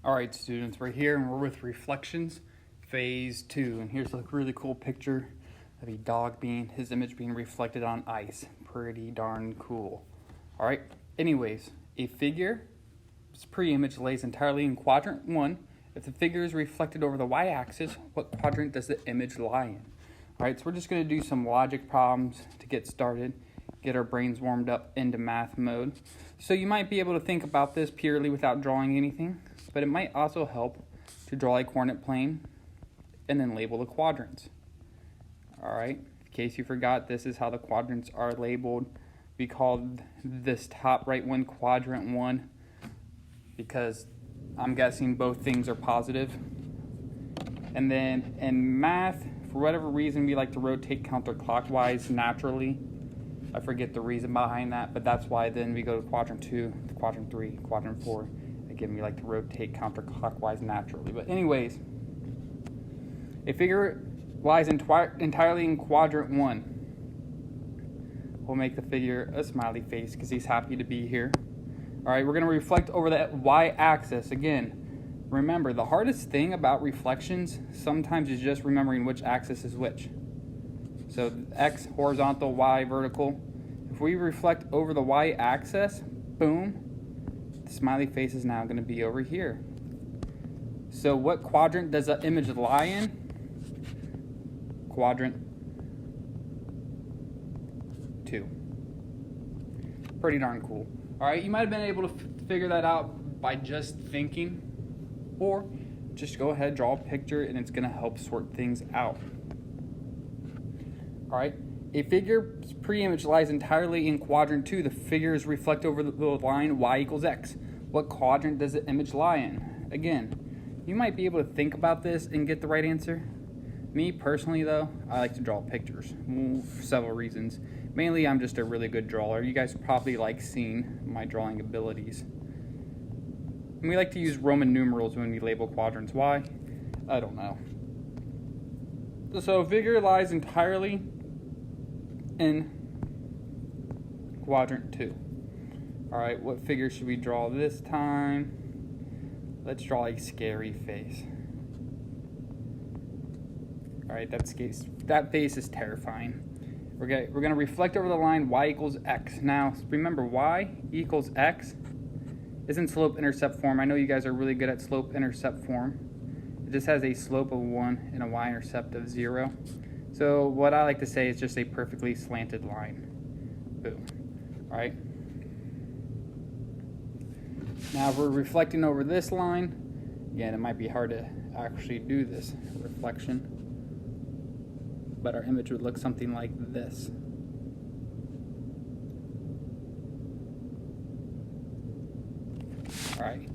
All right, students, we're here and we're with reflections, phase 2. And here's a really cool picture of a dog his image being reflected on ice. Pretty darn cool. All right, anyways, a figure's pre-image lays entirely in quadrant 1. If the figure is reflected over the y-axis, what quadrant does the image lie in? All right, so we're just going to do some logic problems to get started, get our brains warmed up into math mode. So you might be able to think about this purely without drawing anything, but it might also help to draw a coordinate plane and then label the quadrants. All right, in case you forgot, this is how the quadrants are labeled. We called this top right one quadrant 1 because I'm guessing both things are positive. And then in math, for whatever reason, we like to rotate counterclockwise naturally. I forget the reason behind that, but that's why then we go to quadrant 2, quadrant 3, quadrant 4. Again, we like to rotate counterclockwise naturally. But anyways, a figure lies entirely in quadrant 1. We'll make the figure a smiley face because he's happy to be here. All right, we're going to reflect over that y-axis. Again, remember, the hardest thing about reflections sometimes is just remembering which axis is which. So x horizontal, y vertical. If we reflect over the y-axis, boom, the smiley face is now going to be over here. So what quadrant does the image lie in? Quadrant 2. Pretty darn cool. All right, you might have been able to figure that out by just thinking, or just go ahead, draw a picture, and it's going to help sort things out. All right, a figure's pre-image lies entirely in quadrant 2. The figure is reflected over the line y equals x. What quadrant does the image lie in? Again, you might be able to think about this and get the right answer. Me personally, though, I like to draw pictures for several reasons. Mainly, I'm just a really good drawer. You guys probably like seeing my drawing abilities. And we like to use Roman numerals when we label quadrants. Why? I don't know. So, figure lies entirely in quadrant 2. All right, what figure should we draw this time? Let's draw a scary face. All right, that face is terrifying. We're gonna reflect over the line y equals x. Now, remember, y equals x is in slope-intercept form. I know you guys are really good at slope-intercept form. It just has a slope of 1 and a y-intercept of 0. So what I like to say is just a perfectly slanted line. Boom. All right. Now if we're reflecting over this line, again, it might be hard to actually do this reflection, but our image would look something like this. All right.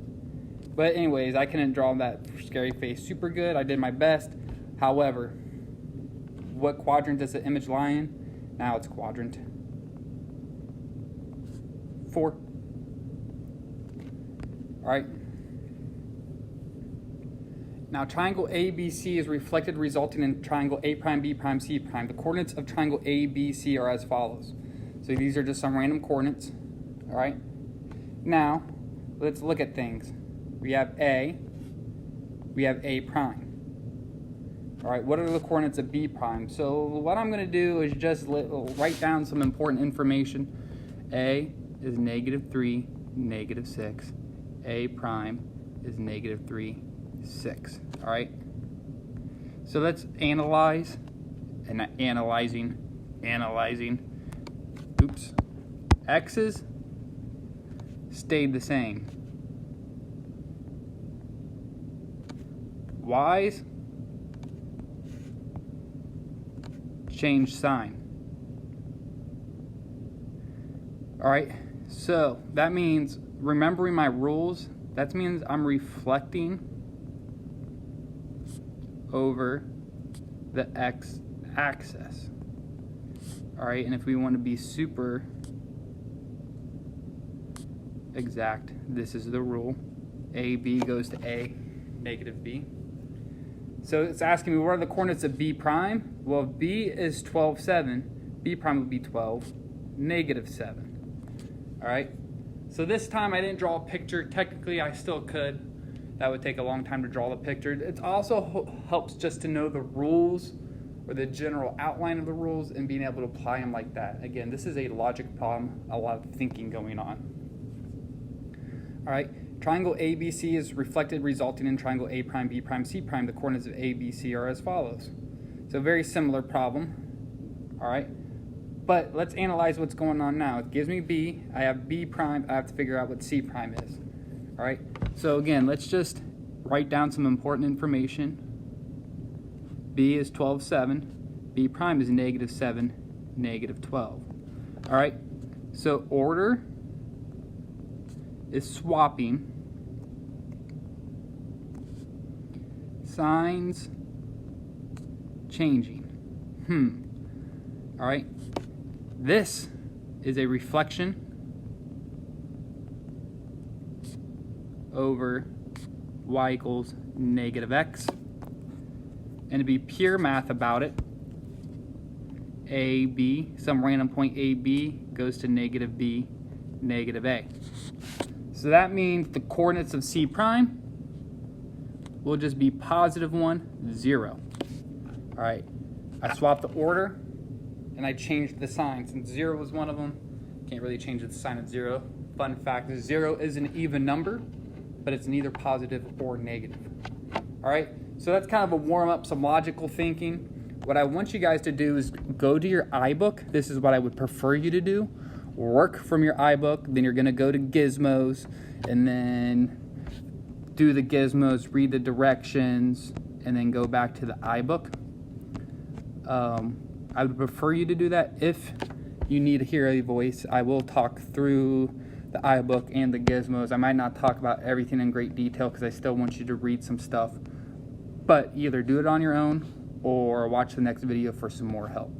But anyways, I couldn't draw that scary face super good. I did my best. However, what quadrant does the image lie in? Now it's quadrant 4. All right. Now triangle ABC is reflected, resulting in triangle A prime, B prime, C prime. The coordinates of triangle ABC are as follows. So these are just some random coordinates. All right. Now let's look at things. We have A. We have A prime. All right. What are the coordinates of B prime? So what I'm going to do is just write down some important information. A is -3, -6. A prime is -3, 6. All right. So let's analyze. And analyzing. Oops. X's stayed the same. Y's changed sign. All right. So that means, remembering my rules, that means I'm reflecting over the x-axis. All right, and if we want to be super exact, this is the rule. AB goes to A, -B. So it's asking me, what are the coordinates of B prime? Well, if B is 12, 7, B prime would be 12, -7. All right, so this time I didn't draw a picture. Technically, I still could. That would take a long time to draw the picture. It also helps just to know the rules or the general outline of the rules and being able to apply them like that. Again, this is a logic problem, a lot of thinking going on. All right, triangle ABC is reflected, resulting in triangle A prime, B prime, C prime. The coordinates of A, B, C are as follows. So very similar problem, all right? But let's analyze what's going on now. It gives me B, I have B prime, I have to figure out what C prime is. All right, so again, let's just write down some important information. B is 12, 7. B prime is -7, -12. All right, so order is swapping. Signs changing. All right, this is a reflection over y equals -x. And to be pure math about it, AB, some random point AB goes to -B, -A. So that means the coordinates of C prime will just be +1, 0. All right, I swapped the order and I changed the sign. Since 0 was one of them, can't really change the sign of 0. Fun fact, 0 is an even number, but it's neither positive or negative. All right, so that's kind of a warm up, some logical thinking. What I want you guys to do is go to your iBook. This is what I would prefer you to do. Work from your iBook, then you're gonna go to Gizmos, and then do the Gizmos, read the directions, and then go back to the iBook. I would prefer you to do that. If you need to hear a voice, I will talk through the iBook and the Gizmos. I might not talk about everything in great detail because I still want you to read some stuff. But either do it on your own or watch the next video for some more help.